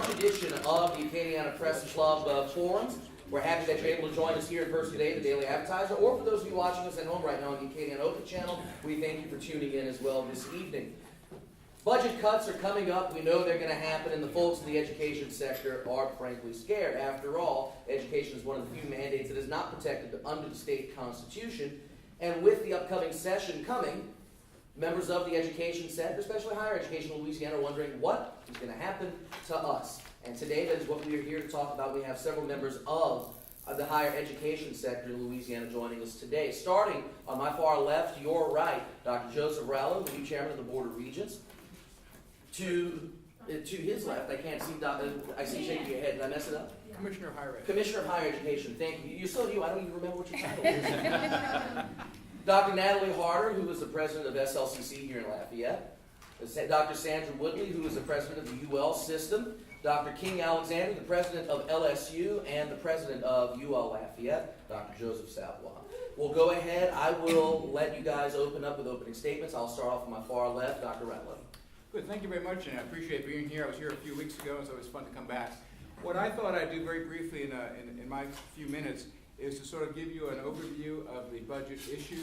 March edition of the Acadiana Press Club Forums. We're happy that you're able to join us here in person today, the Daily Advertiser, or for those of you watching us at home right now on the Acadiana Open channel, we thank you for tuning in as well this evening. Budget cuts are coming up. We know they're going to happen, and the folks in the education sector are frankly scared. After all, education is one of the few mandates that is not protected under the state constitution. And with the upcoming session coming, members of the education sector, especially higher education in Louisiana, are wondering what is going to happen to us. And today, that is what we are here to talk about. We have several members of the higher education sector in Louisiana joining us today. Starting on my far left, your right, Dr. Joseph Rallo, the new chairman of the Board of Regents. To his left, I can't see, I see shaking your head. Did I mess it up? Commissioner of Higher Ed. Commissioner of Higher Education, thank you. You're so new, I don't even remember what your title is. Dr. Natalie Harder, who is the president of SLCC here in Lafayette. Dr. Sandra Woodley, who is the president of the UL system. Dr. King Alexander, the president of LSU and the president of UL Lafayette. Dr. Joseph Savoy. We'll go ahead. I will let you guys open up with opening statements. I'll start off on my far left, Dr. Ratliff. Good, thank you very much, and I appreciate being here. I was here a few weeks ago, so it was fun to come back. What I thought I'd do very briefly in my few minutes is to sort of give you an overview of the budget issue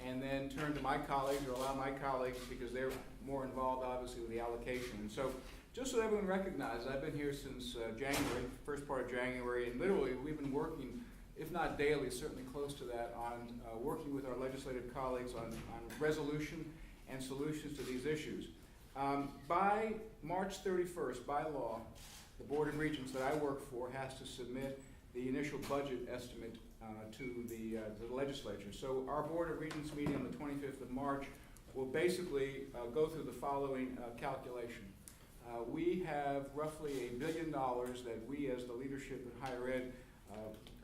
and then turn to my colleagues, or allow my colleagues, because they're more involved obviously with the allocation. And so just so everyone recognizes, I've been here since January, first part of January, and literally we've been working, if not daily, certainly close to that, on working with our legislative colleagues on resolution and solutions to these issues. By March 31st, by law, the Board of Regents that I work for has to submit the initial budget estimate to the legislature. So our Board of Regents meeting on the 25th of March will basically go through the following calculation. We have roughly $1 billion that we as the leadership in higher ed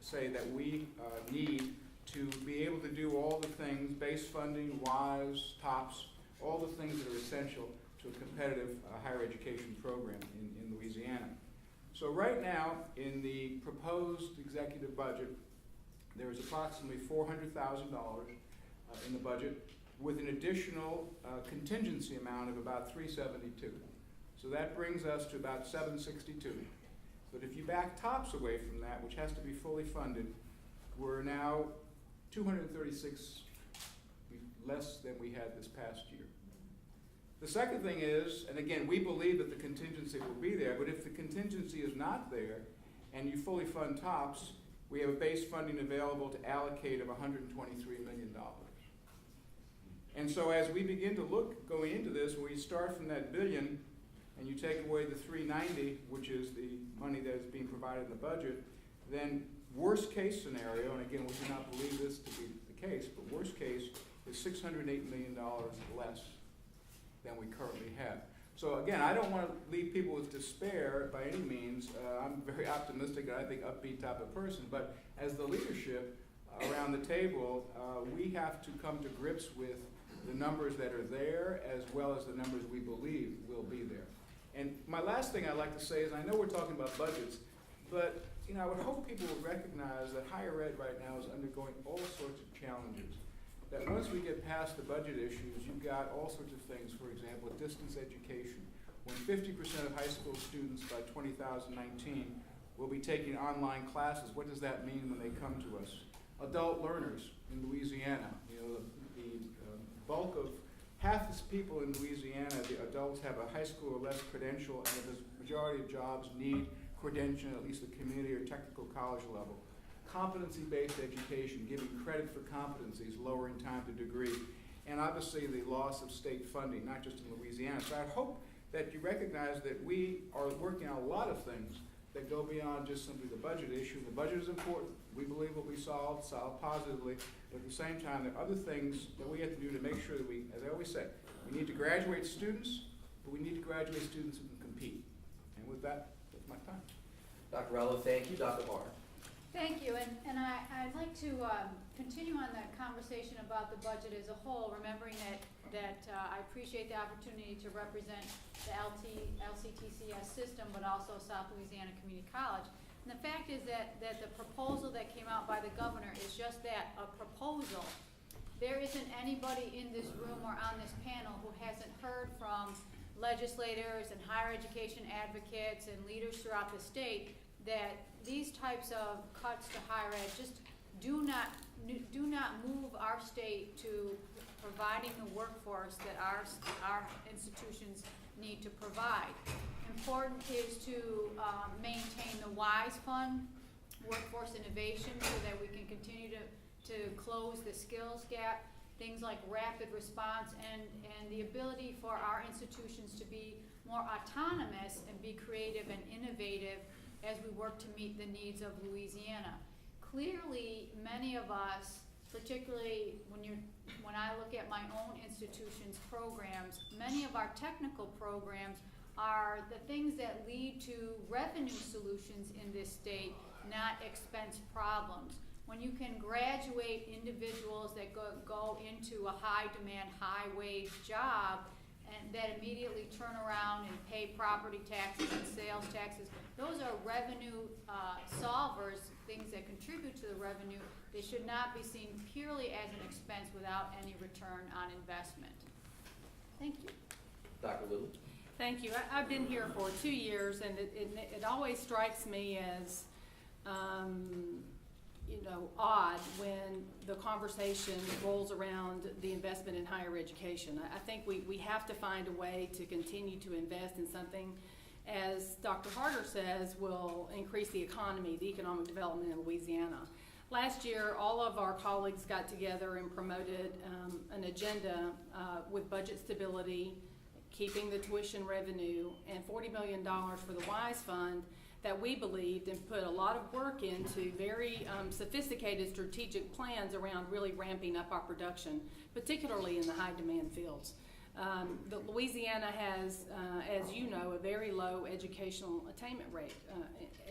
say that we need to be able to do all the things, base funding, WISE, TOPS, all the things that are essential to a competitive higher education program in Louisiana. So right now, in the proposed executive budget, there is approximately $400,000 in the budget, with an additional contingency amount of about $372. So that brings us to about $762. But if you back TOPS away from that, which has to be fully funded, we're now $236 less than we had this past year. The second thing is, and again, we believe that the contingency will be there, but if the contingency is not there and you fully fund TOPS, we have a base funding available to allocate of $123 million. And so as we begin to look going into this, we start from that billion and you take away the 390, which is the money that is being provided in the budget, then worst case scenario, and again, we do not believe this to be the case, but worst case is $608 million less than we currently have. So again, I don't want to leave people with despair by any means. I'm very optimistic and I think upbeat type of person, but as the leadership around the table, we have to come to grips with the numbers that are there as well as the numbers we believe will be there. And my last thing I'd like to say is, I know we're talking about budgets, but I would hope people would recognize that higher ed right now is undergoing all sorts of challenges. That once we get past the budget issues, you've got all sorts of things. For example, distance education. When 50% of high school students by 2019 will be taking online classes, what does that mean when they come to us? Adult learners in Louisiana. The bulk of half the people in Louisiana, the adults, have a high school or less credential, and the majority of jobs need credential at least the community or technical college level. Competency-based education, giving credit for competencies, lowering time to degree, and obviously the loss of state funding, not just in Louisiana. So I hope that you recognize that we are working on a lot of things that go beyond just simply the budget issue. The budget is important. We believe will be solved positively, but at the same time, there are other things that we have to do to make sure that we, as I always say, we need to graduate students, but we need to graduate students who can compete. And with that, that's my time. Dr. Rallo, thank you. Dr. Harder. Thank you, and I'd like to continue on that conversation about the budget as a whole, remembering that I appreciate the opportunity to represent the LCTCS system, but also South Louisiana Community College. And the fact is that the proposal that came out by the governor is just that, a proposal. There isn't anybody in this room or on this panel who hasn't heard from legislators and higher education advocates and leaders throughout the state that these types of cuts to higher ed just do not move our state to providing the workforce that our institutions need to provide. Important is to maintain the WISE Fund, workforce innovation, so that we can continue to close the skills gap, things like rapid response and the ability for our institutions to be more autonomous and be creative and innovative as we work to meet the needs of Louisiana. Clearly, many of us, particularly when I look at my own institution's programs, many of our technical programs are the things that lead to revenue solutions in this state, not expense problems. When you can graduate individuals that go into a high-demand, high-wage job and that immediately turn around and pay property taxes and sales taxes, those are revenue solvers, things that contribute to the revenue. They should not be seen purely as an expense without any return on investment. Thank you. Dr. Little? Thank you. I've been here for 2 years, and it always strikes me as odd when the conversation rolls around the investment in higher education. I think we have to find a way to continue to invest in something, as Dr. Harder says, will increase the economy, the economic development in Louisiana. Last year, all of our colleagues got together and promoted an agenda with budget stability, keeping the tuition revenue, and $40 million for the WISE Fund that we believed and put a lot of work into very sophisticated strategic plans around really ramping up our production, particularly in the high demand fields. Louisiana has, as you know, a very low educational attainment rate.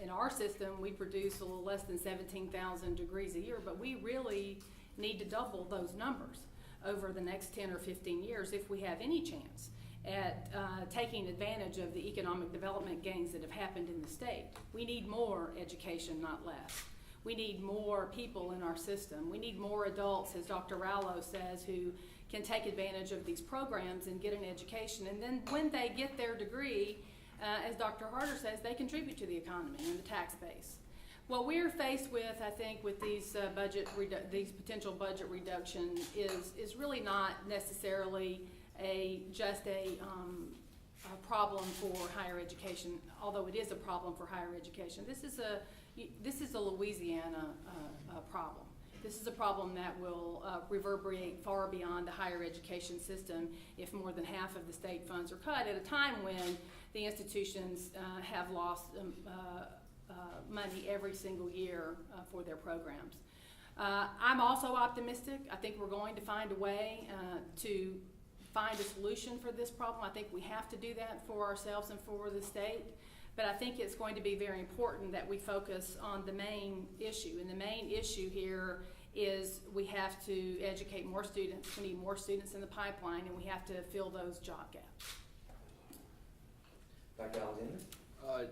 In our system, we produce a little less than 17,000 degrees a year, but we really need to double those numbers over the next 10 or 15 years if we have any chance at taking advantage of the economic development gains that have happened in the state. We need more education, not less. We need more people in our system. We need more adults, as Dr. Rallo says, who can take advantage of these programs and get an education. And then when they get their degree, as Dr. Harder says, they contribute to the economy and the tax base. What we're faced with, I think, with these potential budget reductions is really not necessarily just a problem for higher education, although it is a problem for higher education. This is a Louisiana problem. This is a problem that will reverberate far beyond the higher education system if more than half of the state funds are cut at a time when the institutions have lost money every single year for their programs. I'm also optimistic. I think we're going to find a way to find a solution for this problem. I think we have to do that for ourselves and for the state. But I think it's going to be very important that we focus on the main issue. And the main issue here is we have to educate more students. We need more students in the pipeline, and we have to fill those job gaps. Dr. Alexander?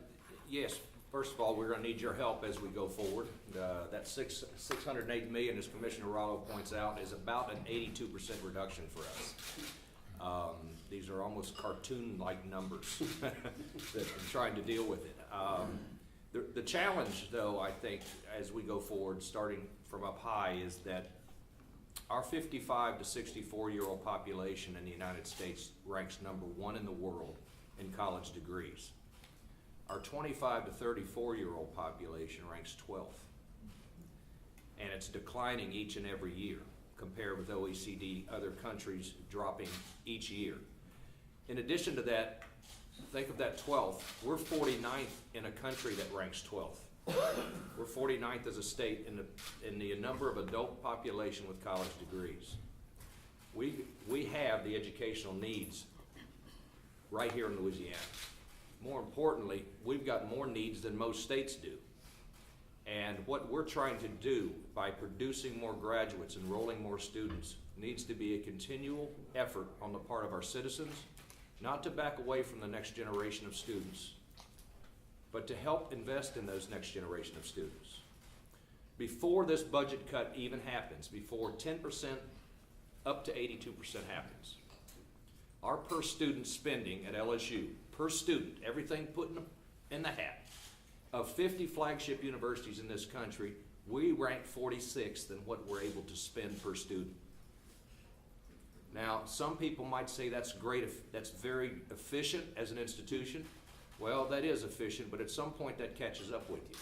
Yes. First of all, we're going to need your help as we go forward. That $608 million, as Commissioner Rallo points out, is about an 82% reduction for us. These are almost cartoon-like numbers that I'm trying to deal with it. The challenge, though, I think, as we go forward, starting from up high, is that our 55 to 64-year-old population in the United States ranks #1 in the world in college degrees. Our 25 to 34-year-old population ranks 12th, and it's declining each and every year compared with OECD, other countries dropping each year. In addition to that, think of that 12th. We're 49th in a country that ranks 12th. We're 49th as a state in the number of adult population with college degrees. We have the educational needs right here in Louisiana. More importantly, we've got more needs than most states do. And what we're trying to do by producing more graduates, enrolling more students, needs to be a continual effort on the part of our citizens, not to back away from the next generation of students, but to help invest in those next generation of students. Before this budget cut even happens, before 10% up to 82% happens, Our per student spending at LSU, per student, everything put in the hat, of 50 flagship universities in this country, we rank 46th in what we're able to spend per student. Now, some people might say that's great, that's very efficient as an institution. Well, that is efficient, but at some point that catches up with you.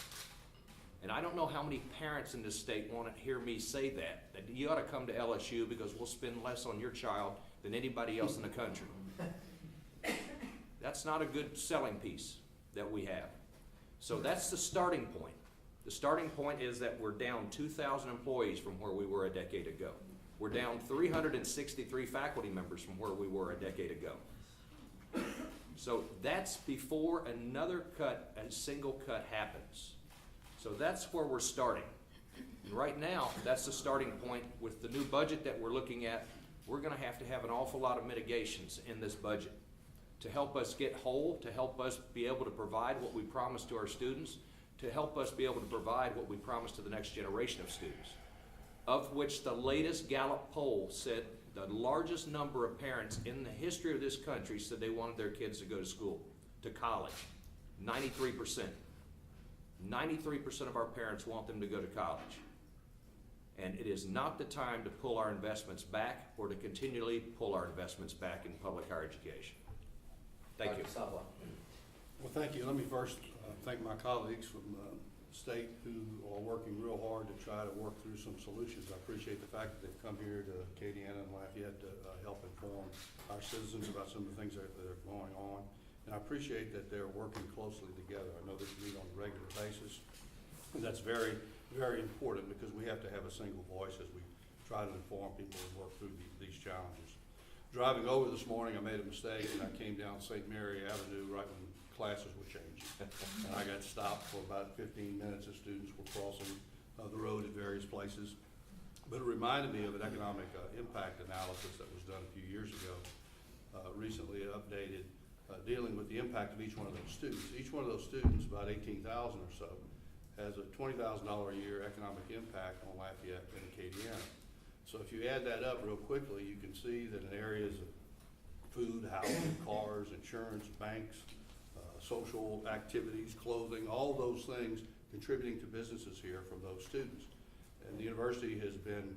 And I don't know how many parents in this state want to hear me say that you ought to come to LSU because we'll spend less on your child than anybody else in the country. That's not a good selling piece that we have. So that's the starting point. The starting point is that we're down 2,000 employees from where we were a decade ago. We're down 363 faculty members from where we were a decade ago. So that's before another cut, a single cut happens. So that's where we're starting. And right now, that's the starting point. With the new budget that we're looking at, we're gonna have to have an awful lot of mitigations in this budget to help us get whole, to help us be able to provide what we promised to our students, to help us be able to provide what we promised to the next generation of students, of which the latest Gallup poll said the largest number of parents in the history of this country said they wanted their kids to go to school, to college. 93%. 93% of our parents want them to go to college. And it is not the time to pull our investments back or to continually pull our investments back in public higher education. Thank you. Dr. Savoy. Well, thank you. Let me first thank my colleagues from the state who are working real hard to try to work through some solutions. I appreciate the fact that they've come here to Acadiana and Lafayette to help inform our citizens about some of the things that are going on. And I appreciate that they're working closely together. I know they meet on a regular basis. And that's very, very important because we have to have a single voice as we try to inform people and work through these challenges. Driving over this morning, I made a mistake and I came down St. Mary Avenue right when classes were changing. And I got stopped for about 15 minutes as students were crossing the road at various places. But it reminded me of an economic impact analysis that was done a few years ago, recently updated, dealing with the impact of each one of those students. Each one of those students, about 18,000 or so, has a $20,000 a year economic impact on Lafayette and Acadiana. So if you add that up real quickly, you can see that in areas of food, housing, cars, insurance, banks, social activities, clothing, all those things contributing to businesses here from those students. And the university has been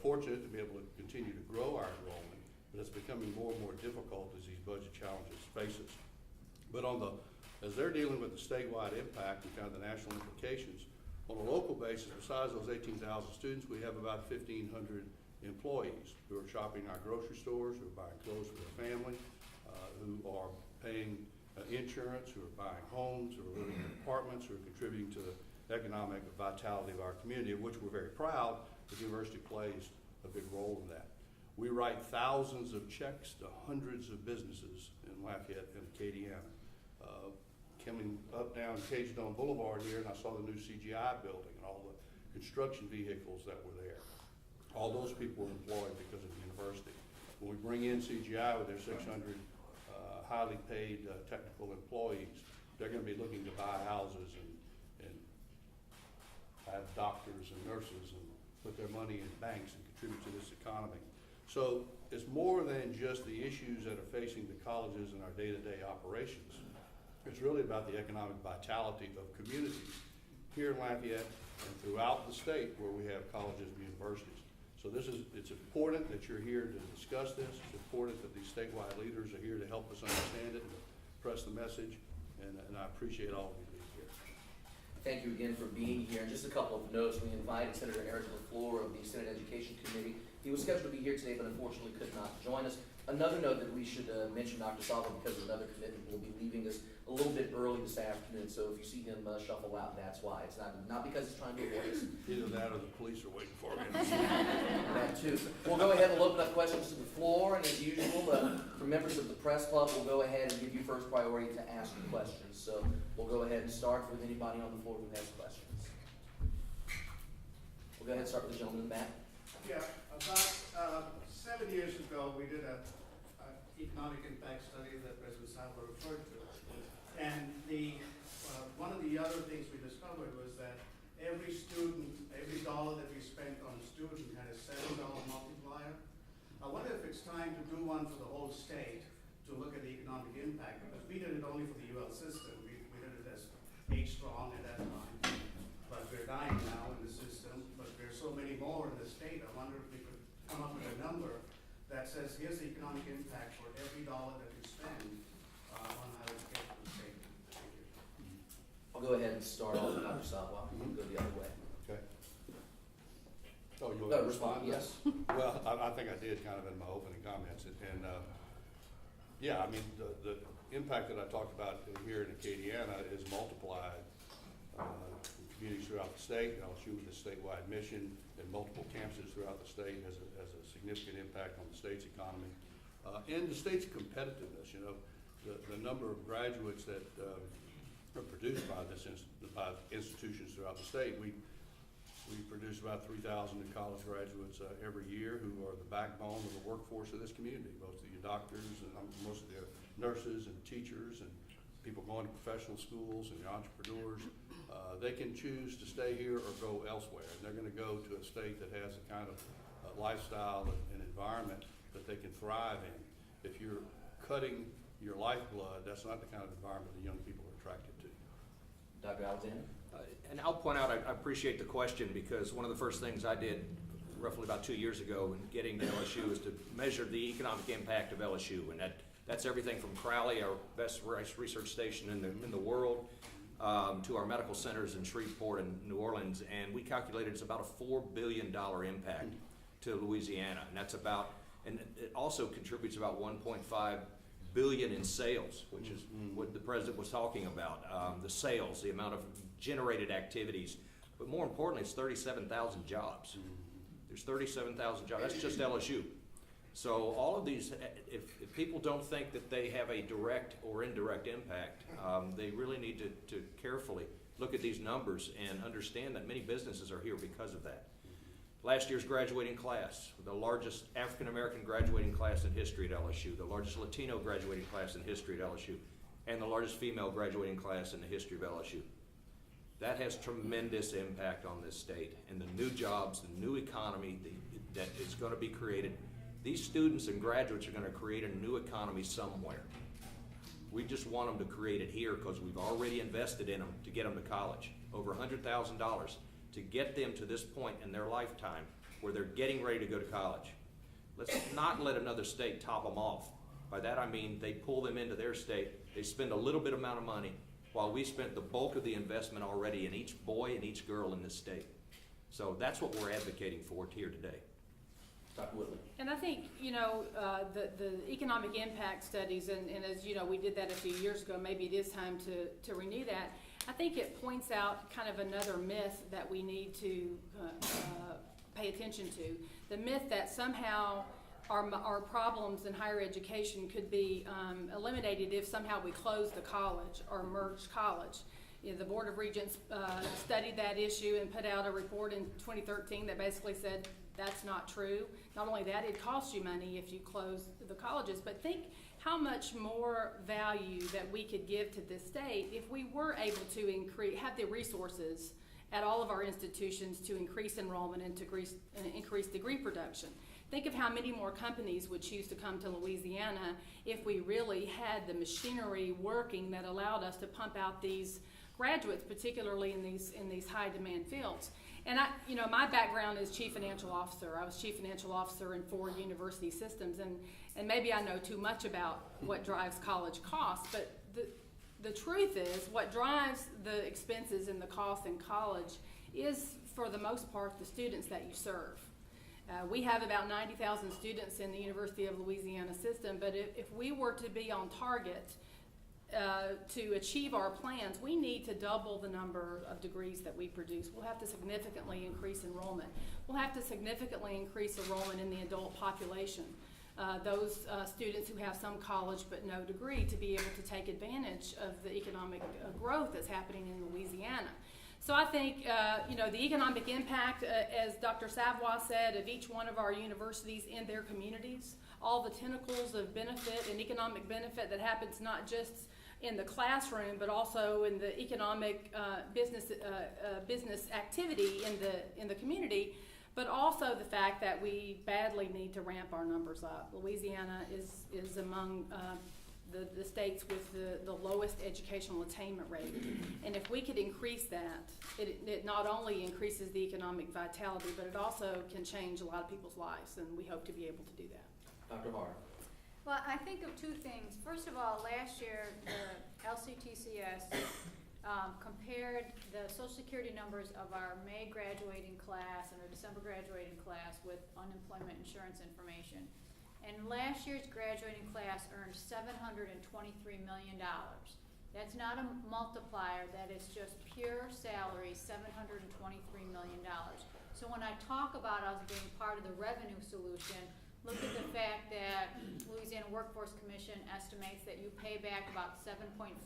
fortunate to be able to continue to grow our enrollment, but it's becoming more and more difficult as these budget challenges face us. But as they're dealing with the statewide impact and kind of the national implications, on a local basis, besides those 18,000 students, we have about 1,500 employees who are shopping our grocery stores, who are buying clothes for their family, who are paying insurance, who are buying homes, who are living in apartments, who are contributing to the economic vitality of our community, of which we're very proud. The university plays a big role in that. We write thousands of checks to hundreds of businesses in Lafayette and Acadiana. Coming up down Cajun Boulevard here, and I saw the new CGI building and all the construction vehicles that were there. All those people were employed because of the university. When we bring in CGI with their 600 highly paid technical employees, they're going to be looking to buy houses and have doctors and nurses and put their money in banks and contribute to this economy. So it's more than just the issues that are facing the colleges in our day-to-day operations. It's really about the economic vitality of communities here in Lafayette and throughout the state where we have colleges and universities. So it's important that you're here to discuss this. It's important that these statewide leaders are here to help us understand it and to press the message. And I appreciate all of you being here. Thank you again for being here. And just a couple of notes. We invited Senator Eric LaFleur of the Senate Education Committee. He was scheduled to be here today, but unfortunately could not join us. Another note that we should mention, Dr. Savoy, because of another commitment, will be leaving us a little bit early this afternoon. So if you see him shuffle out, that's why. It's not because he's trying to avoid us. Either that or the police are waiting for me. That too. We'll go ahead and open up questions to the floor, and as usual, for members of the press club, we'll go ahead and give you first priority to ask questions. So we'll go ahead and start with anybody on the floor who has questions. We'll go ahead and start with the gentleman in the back. Yeah, about 7 years ago, we did an economic impact study that President Savoy referred to. And one of the other things we discovered was that every dollar that we spent on a student had a $7 multiplier. I wonder if it's time to do one for the whole state system. We did it as H-strong at that time, but we're dying now in the system, but there's so many more in the state. I wonder if we could come up with a number that says, here's the economic impact for every dollar that you spend on higher education in the state. Thank you. I'll go ahead and start off with Dr. Sabwa. We'll go the other way. Okay. Oh, you want to respond? Yes. Well, I think I did kind of in my opening comments, and yeah, I mean, the impact that I talked about here in Acadiana is multiplied in communities throughout the state. LSU with a statewide mission and multiple campuses throughout the state has a significant impact on the state's economy and the state's competitiveness. You know, the number of graduates that are produced by by institutions throughout the state. We produce about 3,000 college graduates every year who are the backbone of the workforce of this community. Most of your doctors and most of the nurses and teachers and people going to professional schools and the entrepreneurs, they can choose to stay here or go elsewhere. And they're going to go to a state that has the kind of lifestyle and environment that they can thrive in. If you're cutting your lifeblood, that's not the kind of environment that young people are attracted to. Dr. Alexander? And I'll point out, I appreciate the question, because one of the first things I did roughly about 2 years ago in getting to LSU is to measure the economic impact of LSU. And that's everything from Crowley, our best research station in the world, to our medical centers in Shreveport and New Orleans. And we calculated it's about a $4 billion impact to Louisiana. And that's about, and it also contributes about 1.5 billion in sales, which is what the president was talking about. The sales, the amount of generated activities, but more importantly, it's 37,000 jobs. There's 37,000 jobs. That's just LSU. So all of these, if people don't think that they have a direct or indirect impact, they really need to carefully look at these numbers and understand that many businesses are here because of that. Last year's graduating class, the largest African-American graduating class in history at LSU, the largest Latino graduating class in history at LSU, and the largest female graduating class in the history of LSU. That has tremendous impact on this state and the new jobs, the new economy that is going to be created. These students and graduates are going to create a new economy somewhere. We just want them to create it here because we've already invested in them to get them to college. Over $100,000 to get them to this point in their lifetime where they're getting ready to go to college. Let's not let another state top them off. By that I mean they pull them into their state, they spend a little bit amount of money, while we spent the bulk of the investment already in each boy and each girl in this state. So that's what we're advocating for here today. Dr. Whitley? And I think, you know, the economic impact studies, and as you know, we did that a few years ago, maybe it is time to renew that. I think it points out kind of another myth that we need to pay attention to. The myth that somehow our problems in higher education could be eliminated if somehow we close the college or merge college. You know, the Board of Regents studied that issue and put out a report in 2013 that basically said that's not true. Not only that, it costs you money if you close the colleges, but think how much more value that we could give to this state if we were able to have the resources at all of our institutions to increase enrollment and to increase degree production. Think of how many more companies would choose to come to Louisiana if we really had the machinery working that allowed us to pump out these graduates, particularly in these high demand fields. And you know, my background is chief financial officer. I was chief financial officer in 4 university systems, and maybe I know too much about what drives college costs, but the truth is what drives the expenses and the costs in college is, for the most part, the students that you serve. We have about 90,000 students in the University of Louisiana system, but if we were to be on target to achieve our plans, we need to double the number of degrees that we produce. We'll have to significantly increase enrollment. We'll have to significantly increase enrollment in the adult population. Those students who have some college but no degree, to be able to take advantage of the economic growth that's happening in Louisiana. So I think, you know, the economic impact, as Dr. Savoy said, of each one of our universities in their communities, all the tentacles of benefit and economic benefit that happens not just in the classroom, but also in the economic business activity in the community, but also the fact that we badly need to ramp our numbers up. Louisiana is among the states with the lowest educational attainment rate. And if we could increase that, it not only increases the economic vitality, but it also can change a lot of people's lives, and we hope to be able to do that. Dr. Hart. Well, I think of two things. First of all, last year, the LCTCS compared the Social Security numbers of our May graduating class and our December graduating class with unemployment insurance information. And last year's graduating class earned $723 million. That's not a multiplier, that is just pure salary, $723 million. So when I talk about us being part of the revenue solution, look at the fact that Louisiana Workforce Commission estimates that you pay back about 7.5%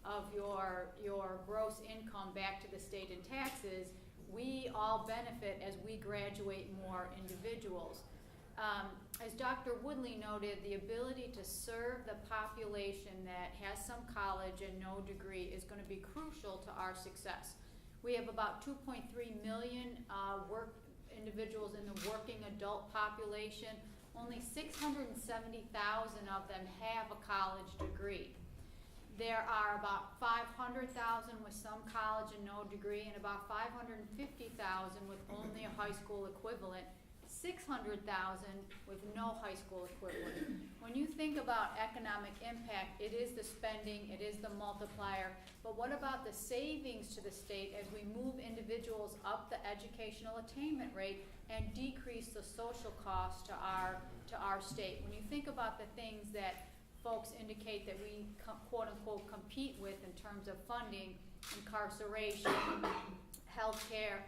of your gross income back to the state in taxes. We all benefit as we graduate more individuals. As Dr. Woodley noted, the ability to serve the population that has some college and no degree is going to be crucial to our success. We have about 2.3 million individuals in the working adult population. Only 670,000 of them have a college degree. There are about 500,000 with some college and no degree, and about 550,000 with only a high school equivalent, 600,000 with no high school equivalent. When you think about economic impact, it is the spending, it is the multiplier, but what about the savings to the state as we move individuals up the educational attainment rate and decrease the social cost to our state? When you think about the things that folks indicate that we quote unquote compete with in terms of funding, incarceration, healthcare,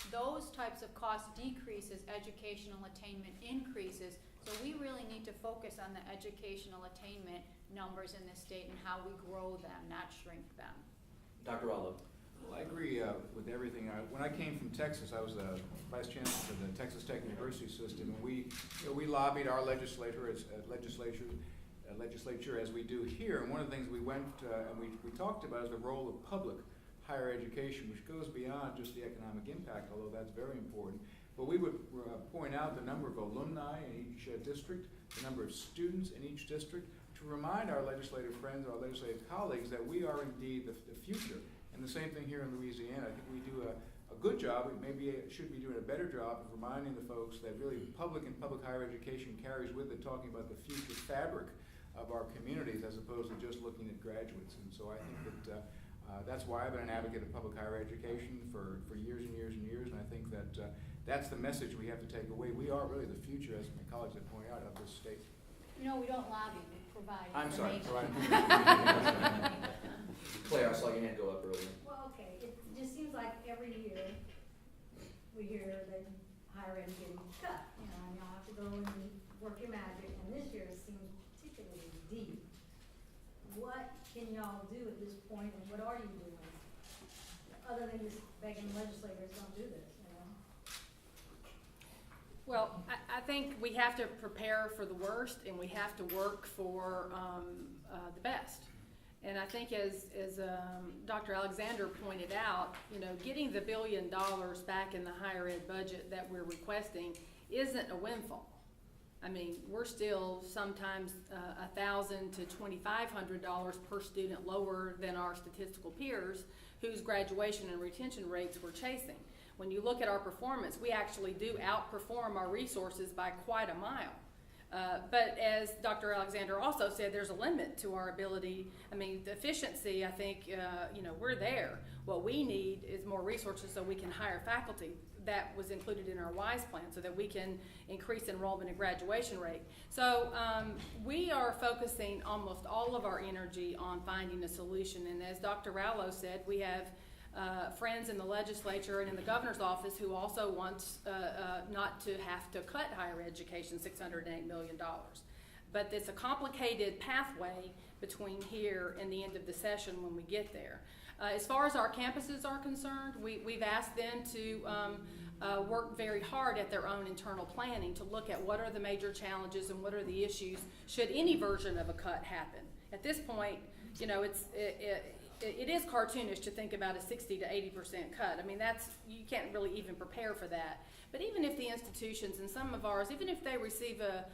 those types of cost decreases, educational attainment increases. So we really need to focus on the educational attainment numbers in the state and how we grow them, not shrink them. Dr. Rollo. Well, I agree with everything. When I came from Texas, I was the vice chancellor for the Texas Tech University system, and we lobbied our legislature as we do here. And one of the things we went and we talked about is the role of public higher education, which goes beyond just the economic impact, although that's very important. But we would point out the number of alumni in each district, the number of students in each district, to remind our legislative friends, our legislative colleagues, that we are indeed the future. And the same thing here in Louisiana. I think we do a good job, we maybe should be doing a better job of reminding the folks that really public and public higher education carries with it talking about the future fabric of our communities as opposed to just looking at graduates. And so I think that that's why I've been an advocate of public higher education for years and years and years, and I think that that's the message we have to take away. We are really the future, as my colleagues have pointed out, of this state. You know, we don't lobby, we provide I'm sorry. information. Claire, I saw your hand go up earlier. Well, okay, it just seems like every year we hear that higher ed getting cut, you know, and y'all have to go and work your magic, and this year it seems particularly deep. What can y'all do at this point, and what are you doing? Other than just begging legislators, don't do this, you know? Well, I think we have to prepare for the worst, and we have to work for the best. And I think as Dr. Alexander pointed out, you know, getting the $1 billion back in the higher ed budget that we're requesting isn't a windfall. I mean, we're still sometimes $1,000 to $2,500 per student lower than our statistical peers whose graduation and retention rates we're chasing. When you look at our performance, we actually do outperform our resources by quite a mile. But as Dr. Alexander also said, there's a limit to our ability. I mean, the efficiency, I think, you know, we're there. What we need is more resources so we can hire faculty. That was included in our WISE plan so that we can increase enrollment and graduation rate. So we are focusing almost all of our energy on finding a solution. And as Dr. Rallo said, we have friends in the legislature and in the governor's office who also wants not to have to cut higher education $608 million. But it's a complicated pathway between here and the end of the session when we get there. As far as our campuses are concerned, we've asked them to work very hard at their own internal planning to look at what are the major challenges and what are the issues should any version of a cut happen. At this point, you know, it is cartoonish to think about a 60 to 80% cut. I mean, you can't really even prepare for that. But even if the institutions and some of ours, even if they receive a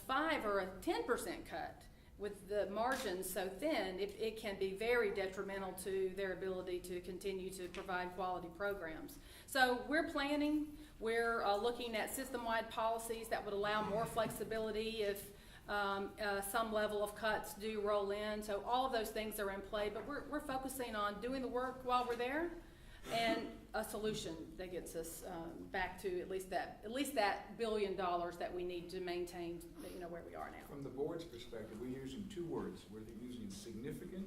5 or a 10% cut, with the margins so thin, it can be very detrimental to their ability to continue to provide quality programs. So we're planning, we're looking at system-wide policies that would allow more flexibility if some level of cuts do roll in. So all of those things are in play, but we're focusing on doing the work while we're there and a solution that gets us back to at least that $1 billion that we need to maintain, where we are now. From the board's perspective, we're using two words. We're using significant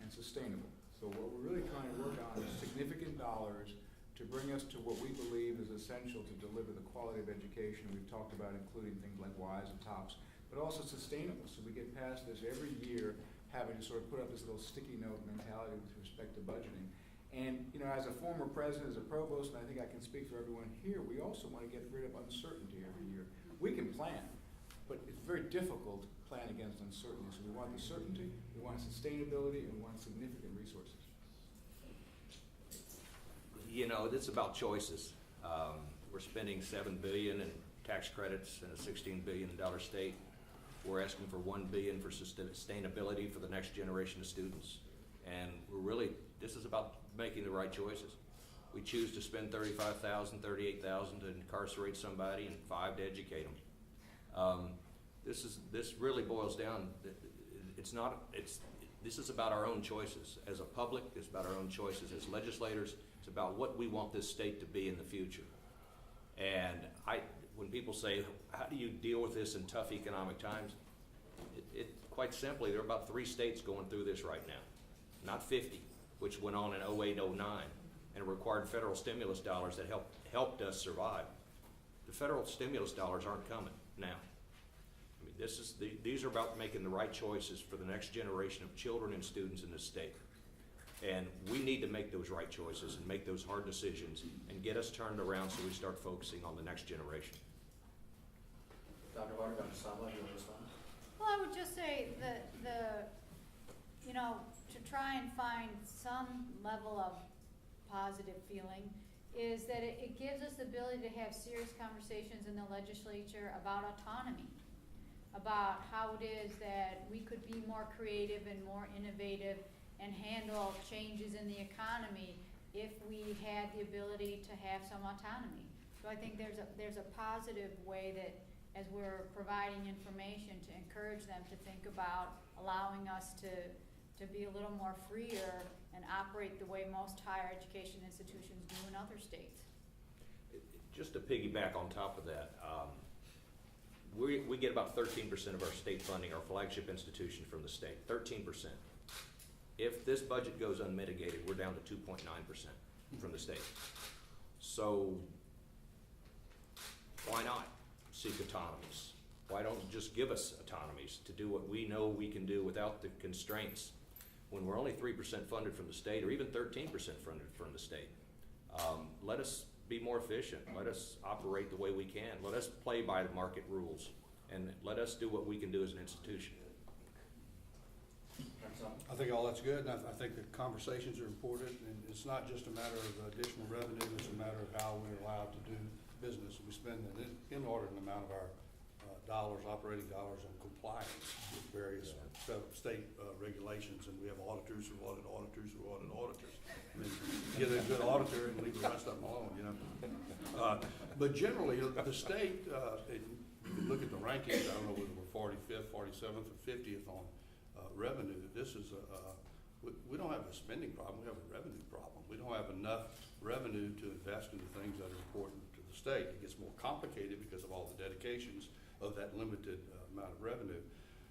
and sustainable. So what we're really trying to work on is significant dollars to bring us to what we believe is essential to deliver the quality of education we've talked about, including things like WISE and TOPS, but also sustainable, so we get past this every year having to sort of put up this little sticky note mentality with respect to budgeting. And, as a former president, as a provost, and I think I can speak for everyone here, we also want to get rid of uncertainty every year. We can plan, but it's very difficult to plan against uncertainty. So we want the certainty, we want sustainability, and we want significant resources. It's about choices. We're spending $7 billion in tax credits in a $16 billion state. We're asking for $1 billion for sustainability for the next generation of students. And this is about making the right choices. We choose to spend $35,000, $38,000 to incarcerate somebody and $5 to educate them. This really boils down. This is about our own choices. As a public, it's about our own choices. As legislators, it's about what we want this state to be in the future. And when people say, how do you deal with this in tough economic times? Quite simply, there are about 3 states going through this right now, not 50, which went on in 08, 09, and required federal stimulus dollars that helped us survive. The federal stimulus dollars aren't coming now. These are about making the right choices for the next generation of children and students in this state. And we need to make those right choices and make those hard decisions and get us turned around so we start focusing on the next generation. Dr. Harder, Dr. Samla, you want to respond? Well, I would just say that to try and find some level of positive feeling is that it gives us the ability to have serious conversations in the legislature about autonomy, about how it is that we could be more creative and more innovative and handle changes in the economy if we had the ability to have some autonomy. So I think there's a positive way that as we're providing information to encourage them to think about allowing us to be a little more freer and operate the way most higher education institutions do in other states. Just to piggyback on top of that, we get about 13% of our state funding, our flagship institution, from the state, 13%. If this budget goes unmitigated, we're down to 2.9% from the state. So why not seek autonomies? Why don't you just give us autonomies to do what we know we can do without the constraints when we're only 3% funded from the state or even 13% funded from the state? Let us be more efficient. Let us operate the way we can. Let us play by the market rules, and let us do what we can do as an institution. I think all that's good, and I think the conversations are important, and it's not just a matter of additional revenue, it's a matter of how we're allowed to do business. We spend an inordinate amount of our operating dollars on compliance with various state regulations, and we have auditors who audit auditors who audit auditors. I mean, get a good auditor and leave the rest of them alone, But generally, the state, if you look at the rankings, I don't know whether we're 45th, 47th, or 50th on revenue. This is we don't have a spending problem, we have a revenue problem. We don't have enough revenue to invest in the things that are important to the state. It gets more complicated because of all the dedications of that limited amount of revenue.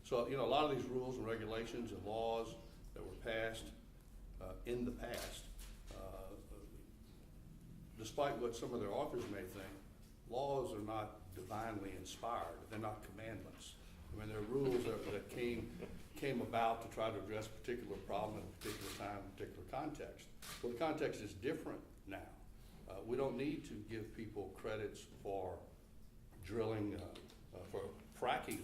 So, a lot of these rules and regulations and laws that were passed in the past, despite what some of their authors may think, laws are not divinely inspired. They're not commandments. I mean, they're rules that came about to try to address a particular problem at a particular time, a particular context. Well, the context is different now. We don't need to give people credits for drilling, for fracking,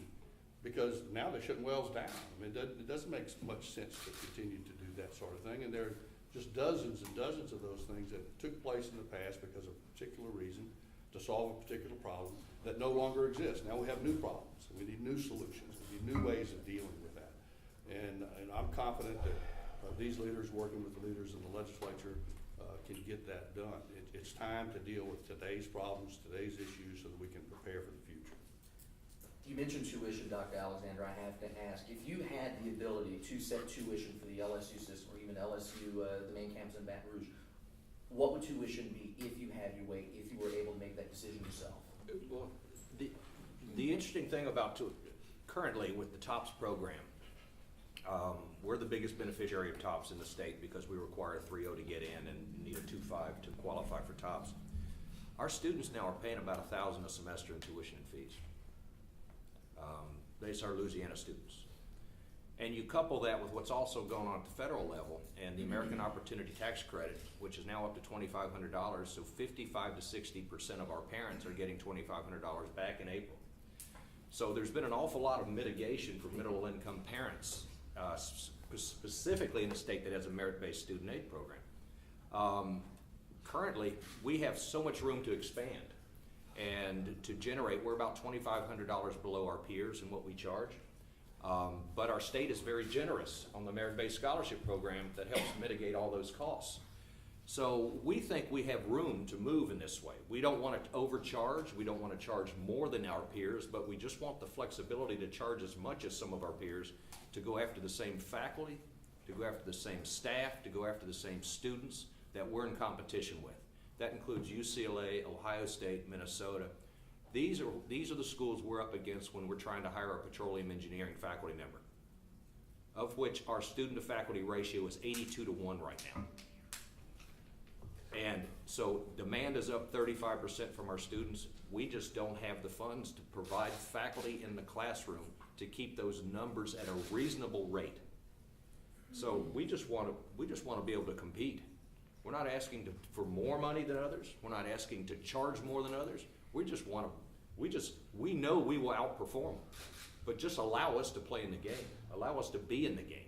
because now they're shutting wells down. I mean, it doesn't make much sense to continue to do that sort of thing, and there are just dozens and dozens of those things that took place in the past because of a particular reason to solve a particular problem that no longer exists. Now we have new problems, and we need new solutions, we need new ways of dealing with that. And I'm confident that these leaders, working with the leaders in the legislature, can get that done. It's time to deal with today's problems, today's issues, so that we can prepare for the future. You mentioned tuition, Dr. Alexander. I have to ask, if you had the ability to set tuition for the LSU system, or even LSU, the main campus in Baton Rouge, what would tuition be if you had your way, if you were able to make that decision yourself? Well, the interesting thing about currently with the TOPS program, we're the biggest beneficiary of TOPS in the state because we require a 3.0 to get in and need a 2.5 to qualify for TOPS. Our students now are paying about $1,000 a semester in tuition and fees. These are Louisiana students. And you couple that with what's also going on at the federal level and the American Opportunity Tax Credit, which is now up to $2,500, so 55 to 60% of our parents are getting $2,500 back in April. So there's been an awful lot of mitigation for middle income parents, specifically in a state that has a merit-based student aid program. Currently, we have so much room to expand and to generate. We're about $2,500 below our peers in what we charge. But our state is very generous on the merit-based scholarship program that helps mitigate all those costs. So we think we have room to move in this way. We don't want to overcharge. We don't want to charge more than our peers, but we just want the flexibility to charge as much as some of our peers to go after the same faculty, to go after the same staff, to go after the same students that we're in competition with. That includes UCLA, Ohio State, Minnesota. These are the schools we're up against when we're trying to hire a petroleum engineering faculty member, of which our student to faculty ratio is 82-1 right now. And so demand is up 35% from our students. We just don't have the funds to provide faculty in the classroom to keep those numbers at a reasonable rate. So we just want to be able to compete. We're not asking for more money than others. We're not asking to charge more than others. We know we will outperform, but just allow us to play in the game. Allow us to be in the game.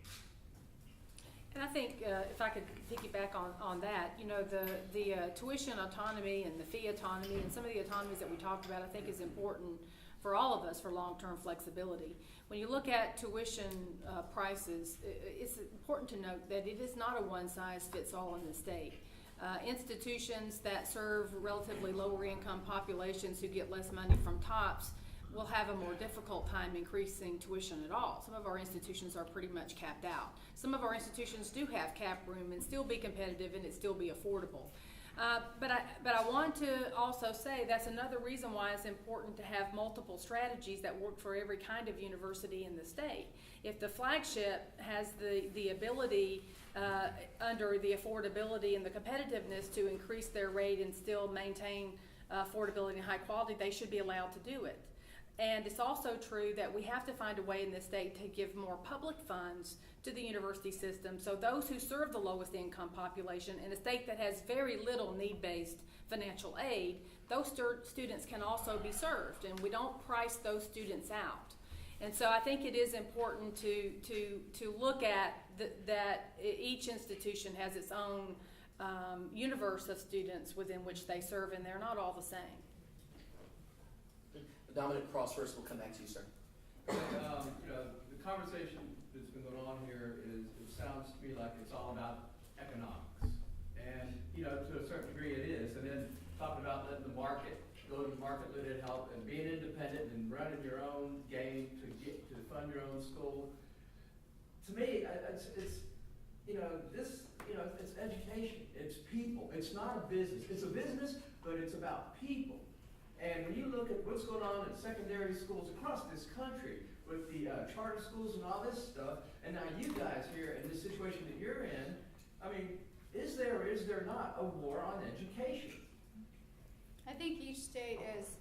And I think if I could piggyback on that, you know, the tuition autonomy and the fee autonomy and some of the autonomies that we talked about, I think is important for all of us for long-term flexibility. When you look at tuition prices, it's important to note that it is not a one-size-fits-all in the state. Institutions that serve relatively lower income populations who get less money from TOPS will have a more difficult time increasing tuition at all. Some of our institutions are pretty much capped out. Some of our institutions do have cap room and still be competitive and it still be affordable. But I want to also say that's another reason why it's important to have multiple strategies that work for every kind of university in the state. If the flagship has the ability under the affordability and the competitiveness to increase their rate and still maintain affordability and high quality, they should be allowed to do it. And it's also true that we have to find a way in this state to give more public funds to the university system, so those who serve the lowest income population in a state that has very little need-based financial aid, those students can also be served, and we don't price those students out. And so I think it is important to look at that each institution has its own universe of students within which they serve, and they're not all the same. Dominic Cross first, we'll come back to you, sir. You know, the conversation that's been going on here it sounds to me like it's all about economics. And, you know, to a certain degree it is. And then talking about letting the market go to the market, let it help, and being independent and running your own game to fund your own school. To me, it's you know, this, you know, it's education, it's people. It's not a business. It's a business, but it's about people. And when you look at what's going on in secondary schools across this country with the charter schools and all this stuff, and now you guys here in this situation that you're in, I mean, is there or is there not a war on education? I think each state, as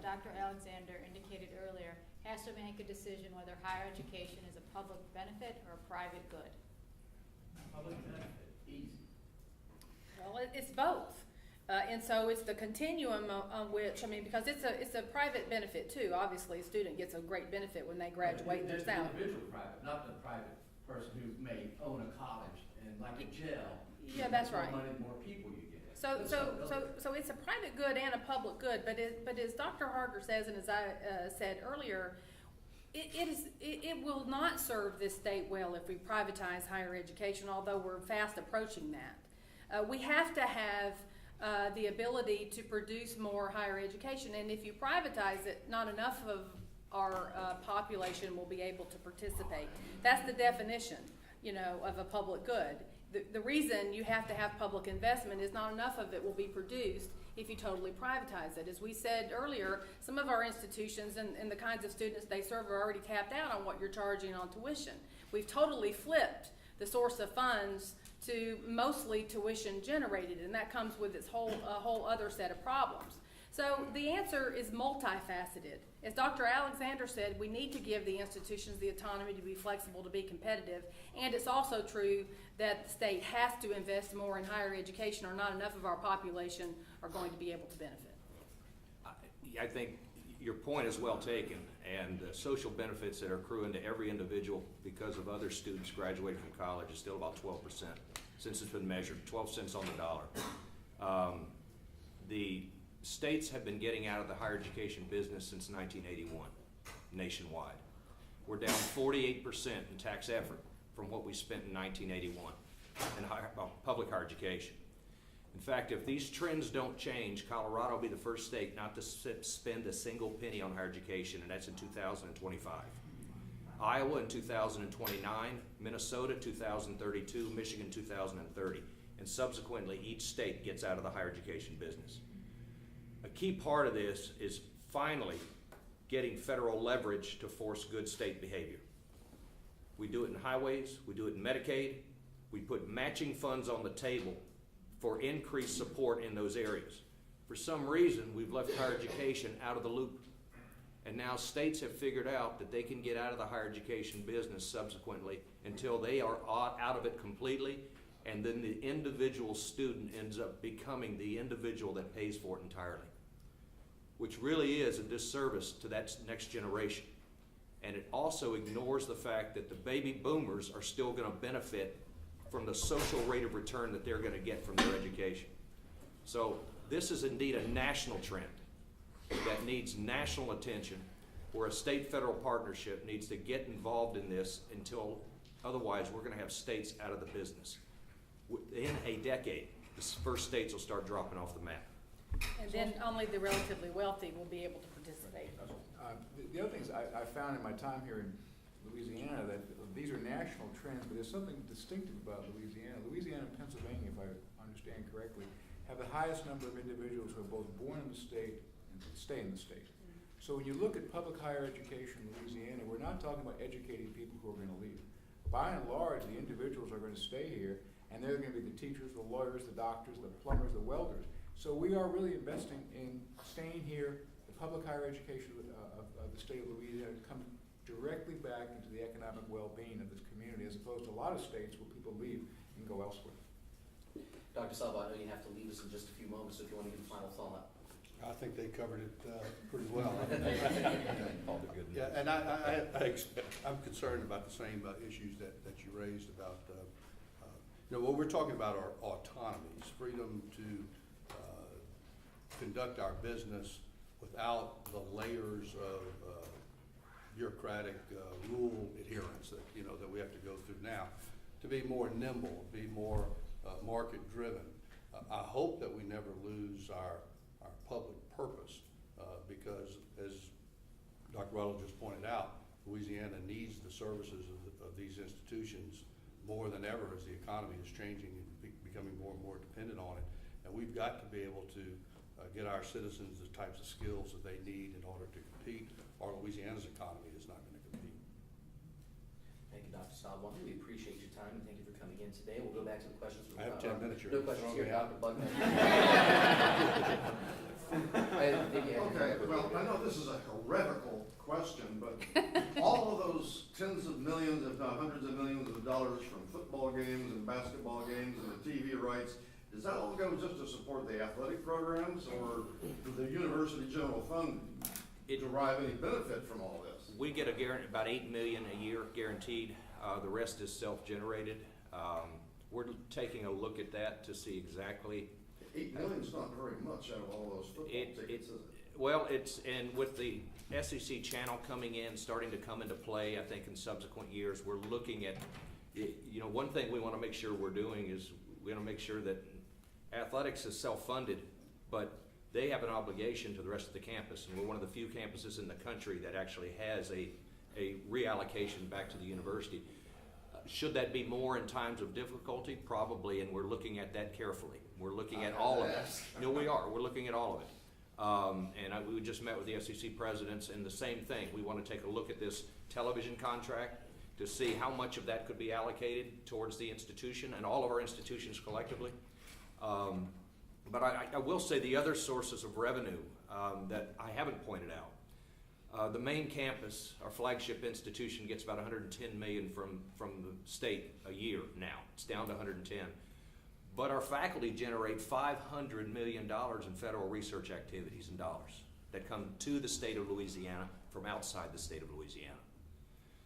Dr. Alexander indicated earlier, has to make a decision whether higher education is a public benefit or a private good. Public benefit, easy. Well, it's both. And so it's the continuum on which, I mean, because it's a private benefit too. Obviously, a student gets a great benefit when they graduate and they're There's salary. the individual private, not the private person who may own a college and like a jail. Yeah, that's the more right. money, the more people you get. So it's a private good and a public good. But as Dr. Harger says, and as I said earlier, It will not serve this state well if we privatize higher education, although we're fast approaching that. We have to have the ability to produce more higher education, and if you privatize it, not enough of our population will be able to participate. That's the definition, of a public good. The reason you have to have public investment is not enough of it will be produced if you totally privatize it. As we said earlier, some of our institutions and the kinds of students they serve are already tapped out on what you're charging on tuition. We've totally flipped the source of funds to mostly tuition generated, and that comes with a whole other set of problems. So the answer is multifaceted. As Dr. Alexander said, we need to give the institutions the autonomy to be flexible, to be competitive, and it's also true that the state has to invest more in higher education, or not enough of our population are going to be able to benefit. I think your point is well taken, and the social benefits that are accruing to every individual because of other students graduating from college is still about 12% since it's been measured, 12 cents on the dollar. The states have been getting out of the higher education business since 1981, nationwide. We're down 48% in tax effort from what we spent in 1981 in public higher education. In fact, if these trends don't change, Colorado will be the first state not to spend a single penny on higher education, and that's in 2025. Iowa in 2029, Minnesota 2032, Michigan 2030, and subsequently each state gets out of the higher education business. A key part of this is finally getting federal leverage to force good state behavior. We do it in highways, we do it in Medicaid, we put matching funds on the table for increased support in those areas. For some reason, we've left higher education out of the loop. And now states have figured out that they can get out of the higher education business subsequently until they are out of it completely, and then the individual student ends up becoming the individual that pays for it entirely, which really is a disservice to that next generation. And it also ignores the fact that the baby boomers are still going to benefit from the social rate of return that they're going to get from their education. So this is indeed a national trend that needs national attention, where a state-federal partnership needs to get involved in this, until otherwise we're going to have states out of the business. Within a decade, the first states will start dropping off the map. And then only the relatively wealthy will be able to participate. The other things I found in my time here in Louisiana, that these are national trends, but there's something distinctive about Louisiana. Louisiana and Pennsylvania, if I understand correctly, have the highest number of individuals who are both born in the state and stay in the state. So when you look at public higher education in Louisiana, we're not talking about educating people who are going to leave. By and large, the individuals are going to stay here, and they're going to be the teachers, the lawyers, the doctors, the plumbers, the welders. So we are really investing in staying here. The public higher education of the state of Louisiana comes directly back into the economic well-being of this community, as opposed to a lot of states where people leave and go elsewhere. Dr. Salva, I know you have to leave us in just a few moments, so if you want to give a final thought. I think they covered it pretty well. All the good news. Yeah, and I'm concerned about the same issues that you raised about, what we're talking about are autonomies, freedom to conduct our business without the layers of bureaucratic rule adherence that we have to go through now, to be more nimble, be more market-driven. I hope that we never lose our public purpose, because as Dr. Ruddle just pointed out, Louisiana needs the services of these institutions more than ever, as the economy is changing and becoming more and more dependent on it. And we've got to be able to get our citizens the types of skills that they need in order to compete, or Louisiana's economy is not going to compete. Thank you, Dr. Salva. We appreciate your time, and thank you for coming in today. We'll go back to the questions. I have 10 minutes here. No questions here, Dr. Buckner. Okay, well, I know this is a heretical question, but all of those tens of millions, if not hundreds of millions of dollars from football games and basketball games and the TV rights, does that all go just to support the athletic programs, or does the university general fund derive any benefit from all this? We get about $8 million a year guaranteed. The rest is self-generated. We're taking a look at that to see exactly. $8 million is not very much out of all those football tickets, is it? Well, and with the SEC channel coming in, starting to come into play, I think in subsequent years, we're looking at, one thing we want to make sure we're doing is we want to make sure that athletics is self-funded, but they have an obligation to the rest of the campus, and we're one of the few campuses in the country that actually has a reallocation back to the university. Should that be more in times of difficulty? Probably, and we're looking at that carefully. We're looking at all of it. No, we are. We're looking at all of it. We just met with the SEC presidents, and the same thing. We want to take a look at this television contract to see how much of that could be allocated towards the institution and all of our institutions collectively. But I will say the other sources of revenue that I haven't pointed out. The main campus, our flagship institution, gets about $110 million from the state a year now. It's down to $110. But our faculty generate $500 million in federal research activities and dollars that come to the state of Louisiana from outside the state of Louisiana.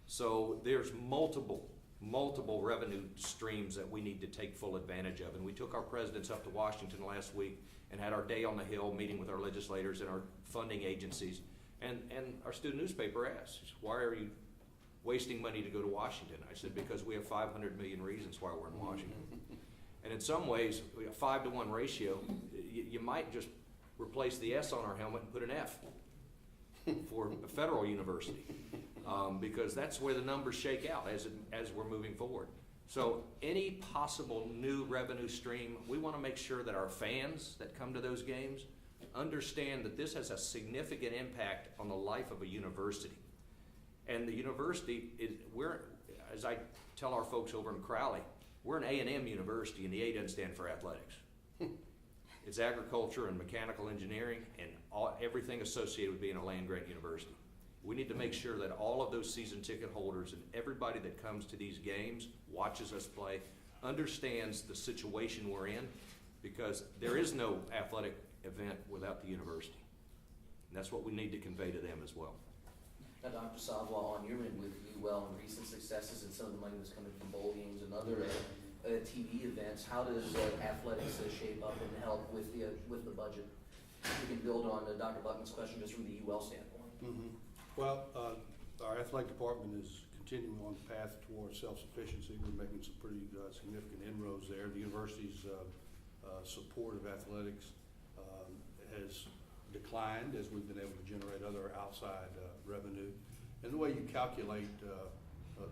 So there's multiple revenue streams that we need to take full advantage of. And we took our presidents up to Washington last week and had our day on the Hill meeting with our legislators and our funding agencies. And our student newspaper asked, why are you wasting money to go to Washington? I said, because we have 500 million reasons why we're in Washington. And in some ways, a 5-to-1 ratio, you might just replace the S on our helmet and put an F for a federal university. Because that's where the numbers shake out as we're moving forward. So any possible new revenue stream, we want to make sure that our fans that come to those games understand that this has a significant impact on the life of a university. And the university, as I tell our folks over in Crowley, we're an A&M university, and the A doesn't stand for athletics. It's agriculture and mechanical engineering and everything associated with being a land-grant university. We need to make sure that all of those season ticket holders and everybody that comes to these games, watches us play, understands the situation we're in, because there is no athletic event without the university. And that's what we need to convey to them as well. Now, Dr. Savoie, on your end with UL and recent successes and some of the money that's coming from bowl games and other TV events, how does athletics shape up and help with the budget? We can build on Dr. Buckman's question just from the UL standpoint. Mm-hmm. Well, our athletic department is continuing on the path towards self-sufficiency. We're making some pretty significant inroads there. The university's support of athletics has declined as we've been able to generate other outside revenue. And the way you calculate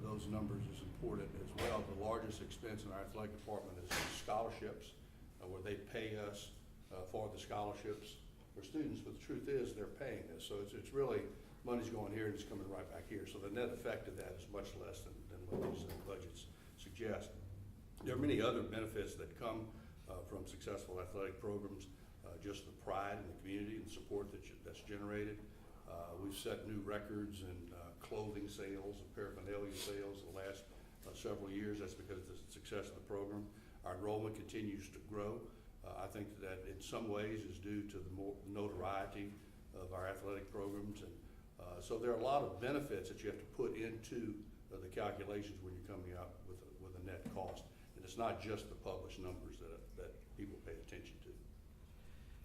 those numbers is important as well. The largest expense in our athletic department is scholarships, where they pay us for the scholarships for students, but the truth is they're paying us. So it's really money's going here and it's coming right back here. So the net effect of that is much less than what these budgets suggest. There are many other benefits that come from successful athletic programs. Just the pride in the community and support that's generated. We've set new records in clothing sales and paraphernalia sales the last several years. That's because of the success of the program. Our enrollment continues to grow. I think that in some ways is due to the more notoriety of our athletic programs. And so there are a lot of benefits that you have to put into the calculations when you're coming out with a net cost. And it's not just the published numbers that people pay attention to.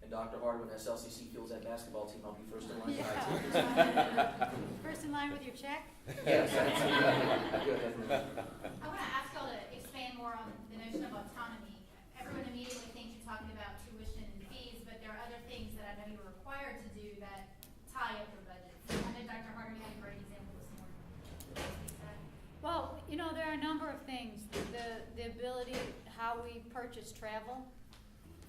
And Dr. Hart, when SLCC fuels that basketball team, I'll be first in line. Yeah. First in line with your check? Yes, absolutely. I want to ask y'all to expand more on the notion of autonomy. Everyone immediately thinks you're talking about tuition and fees, but there are other things that I know you're required to do that tie up your budget. I know Dr. Harder had a great example this morning. Well, there are a number of things. The ability, how we purchase travel.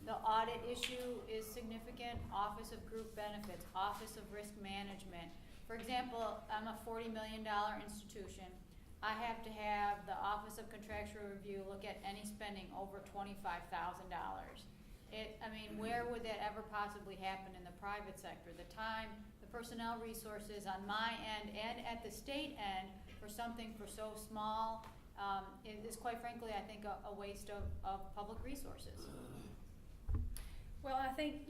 The audit issue is significant. Office of Group Benefits, Office of Risk Management. For example, I'm a $40 million institution. I have to have the Office of Contractual Review look at any spending over $25,000. Where would that ever possibly happen in the private sector? The time, the personnel resources on my end and at the state end for something for so small is quite frankly, I think, a waste of public resources. Well, I think,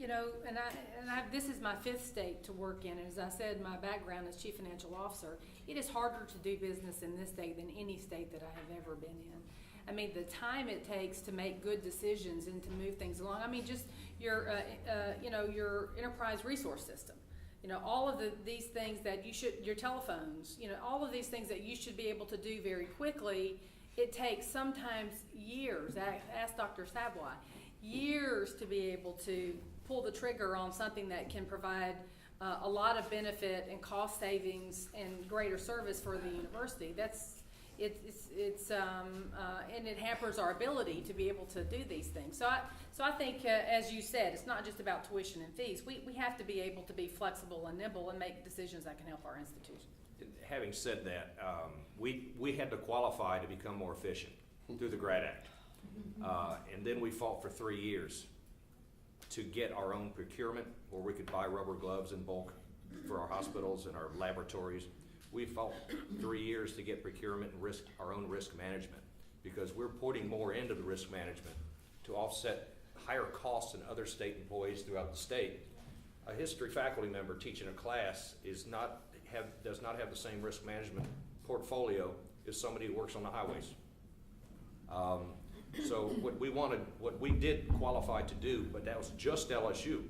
this is my 5th state to work in. As I said, my background is Chief Financial Officer. It is harder to do business in this state than any state that I have ever been in. The time it takes to make good decisions and to move things along. Just your enterprise resource system. all of these things that your telephones, all of these things that you should be able to do very quickly, it takes sometimes years, ask Dr. Savoy, years to be able to pull the trigger on something that can provide a lot of benefit and cost savings and greater service for the university. And it hampers our ability to be able to do these things. So I think, as you said, it's not just about tuition and fees. We have to be able to be flexible and nimble and make decisions that can help our institution. Having said that, we had to qualify to become more efficient through the GRAD Act. And then we fought for 3 years to get our own procurement where we could buy rubber gloves in bulk for our hospitals and our laboratories. We fought 3 years to get procurement and our own risk management, because we're putting more into the risk management to offset higher costs than other state employees throughout the state. A history faculty member teaching a class does not have the same risk management portfolio as somebody who works on the highways. So what we did qualify to do, but that was just LSU.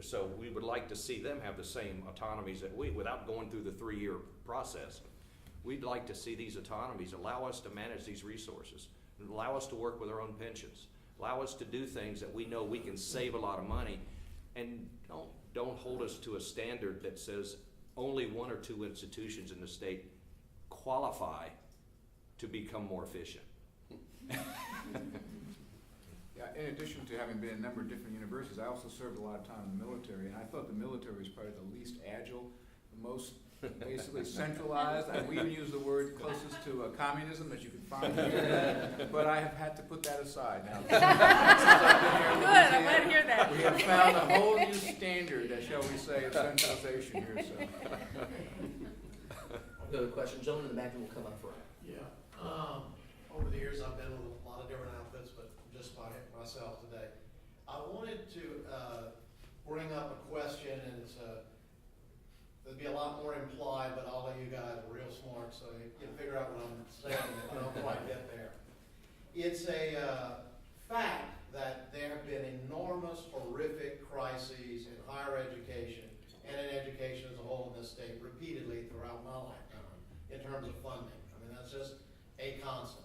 So we would like to see them have the same autonomies that without going through the 3-year process. We'd like to see these autonomies allow us to manage these resources, and allow us to work with our own pensions, allow us to do things that we know we can save a lot of money, and don't hold us to a standard that says only 1 or 2 institutions in the state qualify to become more efficient. Yeah, in addition to having been a number of different universities, I also served a lot of time in the military, and I thought the military was probably the least agile, the most basically centralized. And we even use the word closest to communism that you could find here. But I have had to put that aside now. Since I've been here in Good, I'm glad to Louisiana, hear that. we have found a whole new standard, shall we say, of centralization here. So. Go to the question. Gentleman in the back will come up front. Yeah, over the years, I've been with a lot of different outfits, but just myself today. I wanted to bring up a question, and there'd be a lot more implied, but all of you guys are real smart, so you can figure out what I'm saying if I don't quite get there. It's a fact that there have been enormous, horrific crises in higher education and in education as a whole in this state repeatedly throughout my lifetime in terms of funding. I mean, that's just a constant.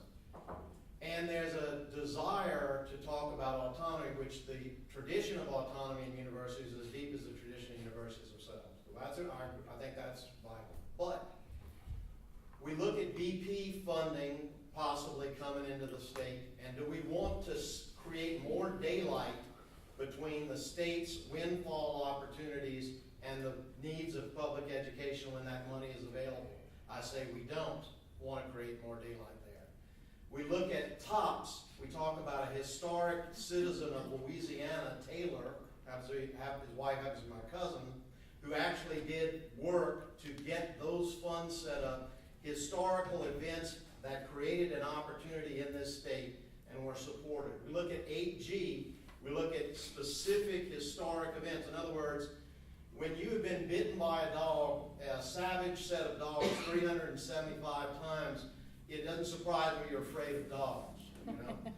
And there's a desire to talk about autonomy, which the tradition of autonomy in universities is as deep as the tradition of universities themselves. I think that's vital. But we look at BP funding possibly coming into the state, and do we want to create more daylight between the state's windfall opportunities and the needs of public education when that money is available? I say we don't want to create more daylight there. We look at TOPS. We talk about a historic citizen of Louisiana, Taylor, his wife happens to be my cousin, who actually did work to get those funds set up, historical events that created an opportunity in this state and were supported. We look at 8G. We look at specific historic events. In other words, when you have been bitten by a dog, a savage set of dogs 375 times, it doesn't surprise me you're afraid of dogs.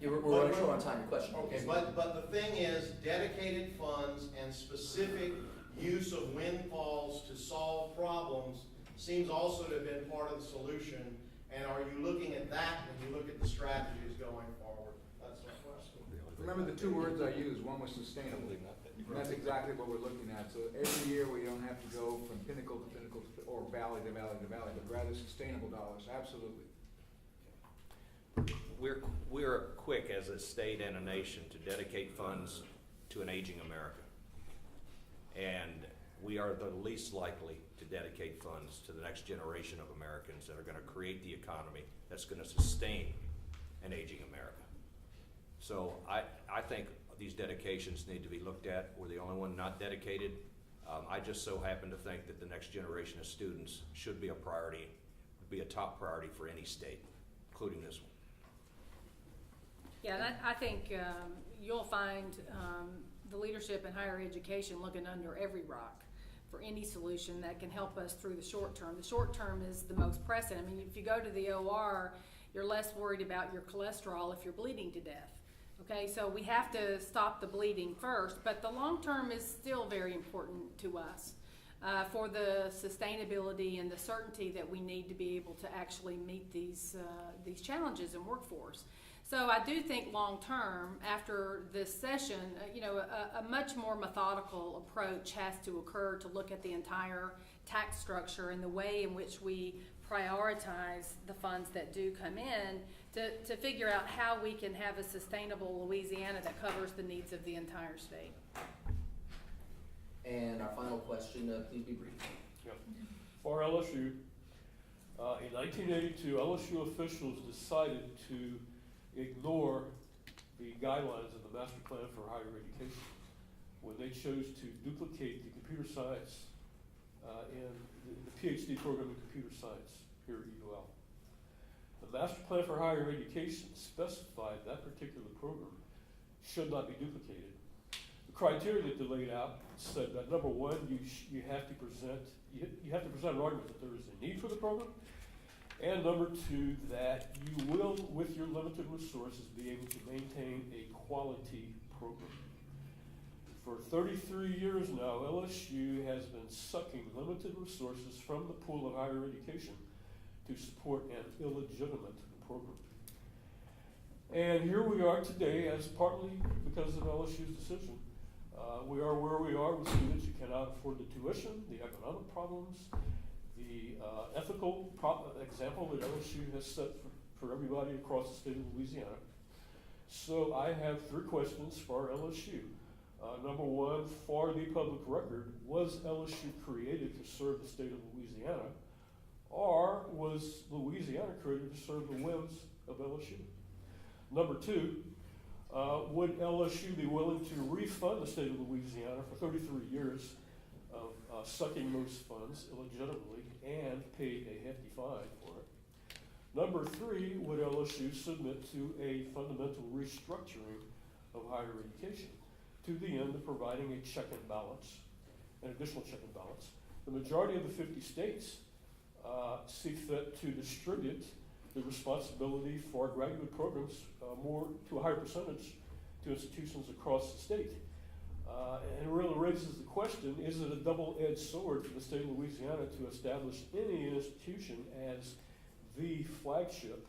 We're running short on time. Your question. Okay, but the thing is, dedicated funds and specific use of windfalls to solve problems seems also to have been part of the solution. And are you looking at that when you look at the strategies going forward? That's my question. Remember the 2 words I used. One was sustainable. And that's exactly what we're looking at. So every year we don't have to go from pinnacle to pinnacle or valley to valley to valley, but rather sustainable dollars. Absolutely. We're quick as a state and a nation to dedicate funds to an aging America. And we are the least likely to dedicate funds to the next generation of Americans that are going to create the economy that's going to sustain an aging America. So I think these dedications need to be looked at. We're the only one not dedicated. I just so happen to think that the next generation of students should be a priority, be a top priority for any state, including this one. Yeah, and I think you'll find the leadership in higher education looking under every rock for any solution that can help us through the short term. The short term is the most pressing. I mean, if you go to the OR, you're less worried about your cholesterol if you're bleeding to death. Okay, so we have to stop the bleeding first, but the long term is still very important to us. for the sustainability and the certainty that we need to be able to actually meet these challenges in workforce. So I do think long-term, after this session, a much more methodical approach has to occur to look at the entire tax structure and the way in which we prioritize the funds that do come in to figure out how we can have a sustainable Louisiana that covers the needs of the entire state. And our final question, please be brief. Yep. For LSU, in 1982, LSU officials decided to ignore the guidelines of the Master Plan for Higher Education when they chose to duplicate the computer science and the PhD program in computer science here at UL. The Master Plan for Higher Education specified that particular program should not be duplicated. The criteria that they laid out said that number one, you have to present an argument that there is a need for the program, and number two, that you will, with your limited resources, be able to maintain a quality program. For 33 years now, LSU has been sucking limited resources from the pool of higher education to support an illegitimate program. And here we are today, as partly because of LSU's decision. We are where we are with students who cannot afford the tuition, the economic problems, the ethical example that LSU has set for everybody across the state of Louisiana. So I have 3 questions for LSU. Number one, for the public record, was LSU created to serve the state of Louisiana, or was Louisiana created to serve the whims of LSU? Number two, would LSU be willing to refund the state of Louisiana for 33 years of sucking those funds illegitimately and pay a hefty fine for it? Number three, would LSU submit to a fundamental restructuring of higher education to the end of providing a check and balance, an additional check and balance? The majority of the 50 states see fit to distribute the responsibility for graduate programs more to a higher percentage to institutions across the state. And it really raises the question, is it a double-edged sword for the state of Louisiana to establish any institution as the flagship,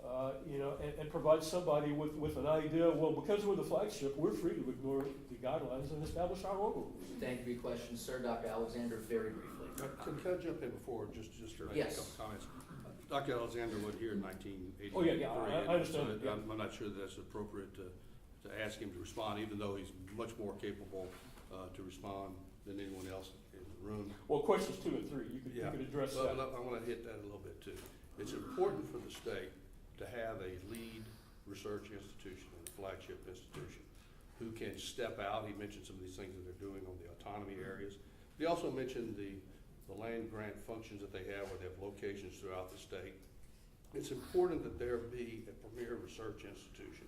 and provide somebody with an idea, well, because we're the flagship, we're free to ignore the guidelines and establish our own rules? Thank you for your question, sir. Dr. Alexander, very briefly. Can I jump in before, just to make Yes. a couple comments? Dr. Alexander was here in 1983. Oh, yeah, I understand that, yeah. I'm not sure that's appropriate to ask him to respond, even though he's much more capable to respond than anyone else in the room. Well, questions 2 and 3, you could address Well, that. I want to hit that a little bit too. It's important for the state to have a lead research institution, a flagship institution, who can step out. He mentioned some of these things that they're doing on the autonomy areas. He also mentioned the land grant functions that they have, where they have locations throughout the state. It's important that there be a premier research institution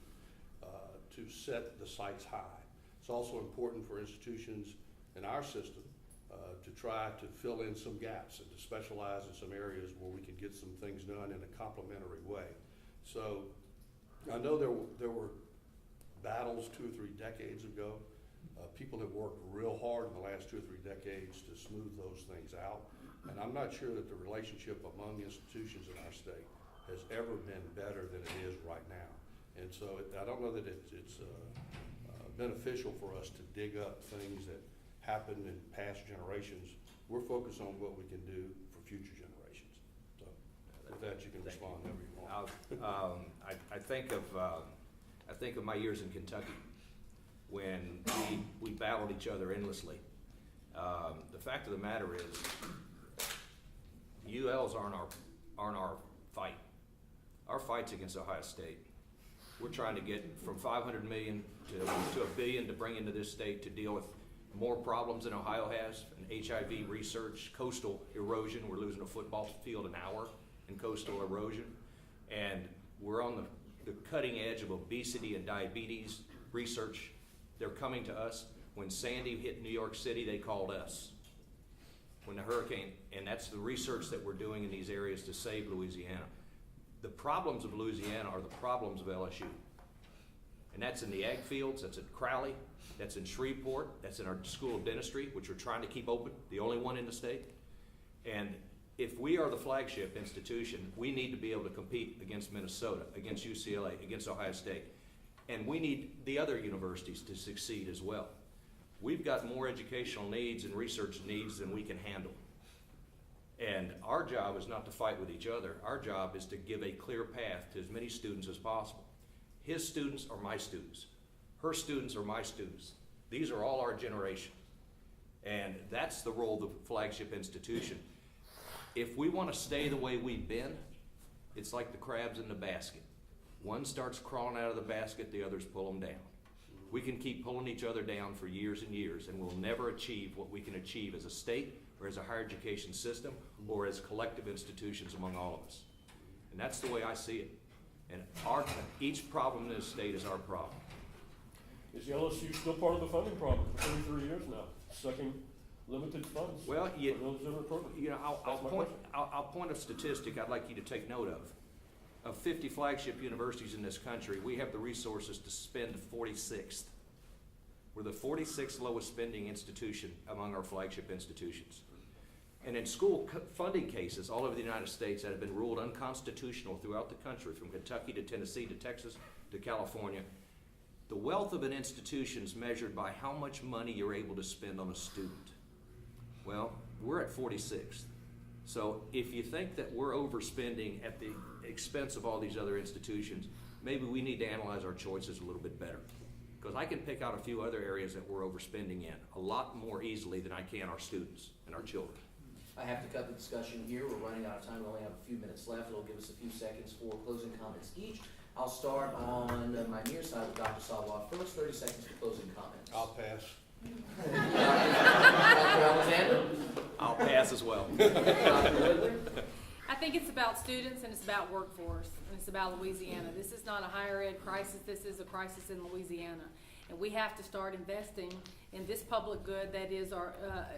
to set the sights high. It's also important for institutions in our system to try to fill in some gaps and to specialize in some areas where we can get some things done in a complementary way. So I know there were battles 2 or 3 decades ago. People have worked real hard in the last 2 or 3 decades to smooth those things out. And I'm not sure that the relationship among institutions in our state has ever been better than it is right now. And so I don't know that it's beneficial for us to dig up things that happened in past generations. We're focused on what we can do for future generations. So with that, you can respond however you want. I think of my years in Kentucky when we battled each other endlessly. The fact of the matter is, ULs aren't our fight. Our fight's against Ohio State. We're trying to get from $500 million to $1 billion to bring into this state to deal with more problems than Ohio has, and HIV research, coastal erosion. We're losing a football field an hour in coastal erosion. And we're on the cutting edge of obesity and diabetes research. They're coming to us. When Sandy hit New York City, they called us. When the hurricane, and that's the research that we're doing in these areas to save Louisiana. The problems of Louisiana are the problems of LSU. And that's in the ag fields, that's at Crowley, that's in Shreveport, that's in our School of Dentistry, which we're trying to keep open, the only one in the state. And if we are the flagship institution, we need to be able to compete against Minnesota, against UCLA, against Ohio State. And we need the other universities to succeed as well. We've got more educational needs and research needs than we can handle. And our job is not to fight with each other. Our job is to give a clear path to as many students as possible. His students are my students. Her students are my students. These are all our generation. And that's the role of the flagship institution. If we want to stay the way we've been, it's like the crabs in the basket. One starts crawling out of the basket, the others pull them down. We can keep pulling each other down for years and years, and we'll never achieve what we can achieve as a state or as a higher education system or as collective institutions among all of us. And that's the way I see it. And each problem in this state is our problem. Is the LSU still part of the funding problem for 33 years now, sucking limited funds Well, for those different programs? You know, That's my question. I'll point a statistic I'd like you to take note of. Of 50 flagship universities in this country, we have the resources to spend 46th. We're the 46th lowest spending institution among our flagship institutions. And in school funding cases all over the United States that have been ruled unconstitutional throughout the country, from Kentucky to Tennessee to Texas to California, the wealth of an institution is measured by how much money you're able to spend on a student. Well, we're at 46th. So if you think that we're overspending at the expense of all these other institutions, maybe we need to analyze our choices a little bit better. Because I can pick out a few other areas that we're overspending in a lot more easily than I can our students and our children. I have to cut the discussion here. We're running out of time. We only have a few minutes left. It'll give us a few seconds for closing comments each. I'll start on my near side with Dr. Savoy first. 30 seconds for closing comments. I'll pass. Dr. Alexander? I'll pass as well. Dr. Whitler? I think it's about students and it's about workforce and it's about Louisiana. This is not a higher ed crisis, this is a crisis in Louisiana. And we have to start investing in this public good that is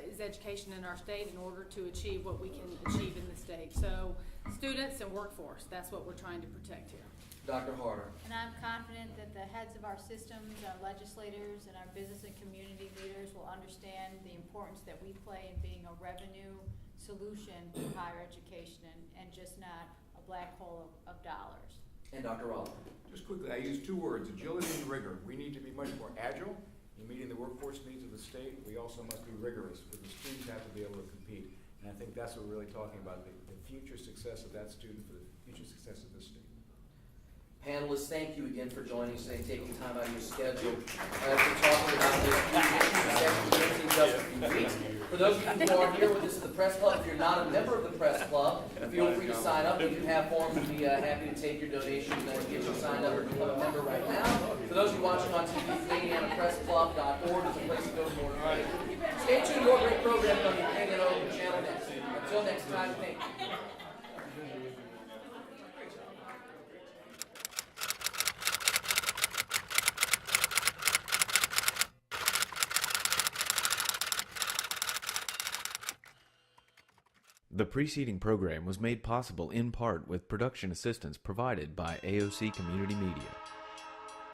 is education in our state in order to achieve what we can achieve in the state. So students and workforce, that's what we're trying to protect here. Dr. Harder? And I'm confident that the heads of our systems, our legislators, and our business and community leaders will understand the importance that we play in being a revenue solution to higher education and just not a black hole of dollars. And Dr. Raleigh? Just quickly, I use two words, agility and rigor. We need to be much more agile in meeting the workforce needs of the state. We also must be rigorous, because the students have to be able to compete. And I think that's what we're really talking about, the future success of that student for the future success of this state. Panelists, thank you again for joining us today, taking time out of your schedule to talk about this issue in just a few weeks. For those of you who are here with us at the Press Club, if you're not a member of the Press Club, feel free to sign up. We do have forms. We'd be happy to take your donation and get you signed up or become a member right now. For those of you watching on TV, CanadianaPressClub.org is a place to go for more information. Stay tuned, more great programming on the Canadiana Open channel next. Until next time, thank you. The preceding program was made possible in part with production assistance provided by AOC Community Media.